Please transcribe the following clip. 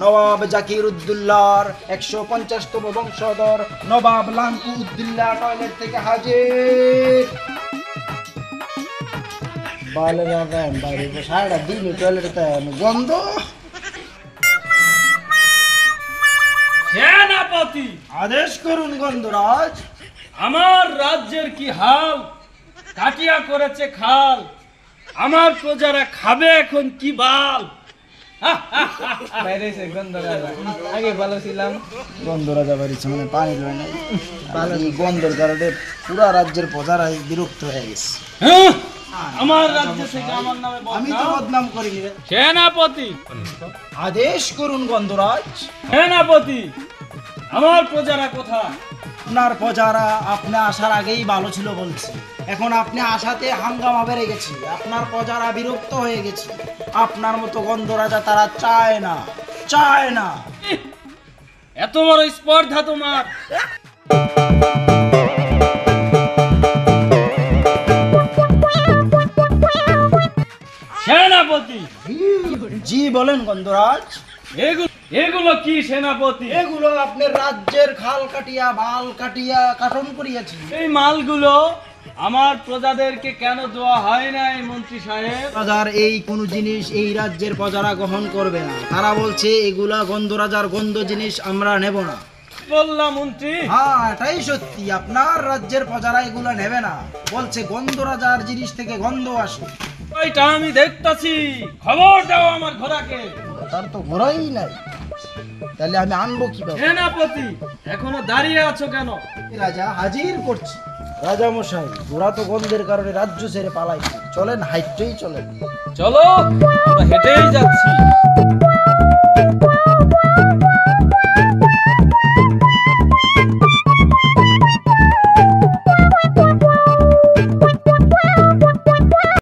নবাব জাকির উদ্দৌলার 150তম বংশধর নবাব লাঙ্কু উদ্দৌলা টয়লেট থেকে হাজির। বাইরে যাবেন, বাইরে সারা দিন টয়লেটে গন্ধ। সেনাপতি, আদেশ করুন গন্ধরাজ। আমার রাজ্যের কি হাল, কাটিয়া করেছে খাল, আমার প্রজারা খাবে এখন কি বাল। বাইরেছে গন্ধরাজা, আগে ভালো ছিলাম। গন্ধরাজা বাড়িছে মানে পানি লয় নাই, এই গন্ধের কারণে পুরা রাজ্যের প্রজারা বিরক্ত হয়ে গেছে। হ্যাঁ, আমার রাজ্য থেকে আমার নামে আমি তো বদনাম। বদনাম করিনি। সেনাপতি, আদেশ করুন গন্ধরাজ। সেনাপতি, আমার প্রজারা কোথায়? আপনার প্রজারা আপনি আসার আগেই ভালো ছিল বলছি, এখন আপনি আসাতে হাঙ্গামা বেড়ে গেছে, আপনার প্রজারা বিরক্ত হয়ে গেছে। আপনার মতো গন্ধরাজা তারা চায় না, চায় না। এত বড় স্পর্ধা তোমার? সেনাপতি, জি বলেন গন্ধরাজ। এগুলো কি সেনাপতি? এগুলো আপনার রাজ্যের খাল কাটিয়া বাল কাটিয়া কাটন করিয়াছি। এই মালগুলো আমার প্রজাদেরকে কেন দেওয়া হয় নাই মন্ত্রী সাহেব? প্রজার এই কোন জিনিস এই রাজ্যের প্রজারা গ্রহণ করবে না, তারা বলছে এগুলা গন্ধরাজার গন্ধ জিনিস আমরা নেব না। বললাম মন্ত্রী। হ্যাঁ এটাই সত্যি, আপনার রাজ্যের প্রজারা এগুলা নেবে না, বলছে গন্ধরাজার জিনিস থেকে গন্ধ আসে। ওইটা আমি দেখতাছি, খবর দাও আমার ঘোড়াকে। তার তো ঘোড়াই নাই, তাহলে আমি আনবো কিভাবে? সেনাপতি, এখনো দাঁড়িয়ে আছো কেন? রাজা হাজির করছি। রাজা মশাই, ঘোড়া তো গন্ধের কারণে রাজ্য ছেড়ে পালাইছে, চলেন হাইটেই চলেন। চলো, আমরা হেঁটেই যাচ্ছি।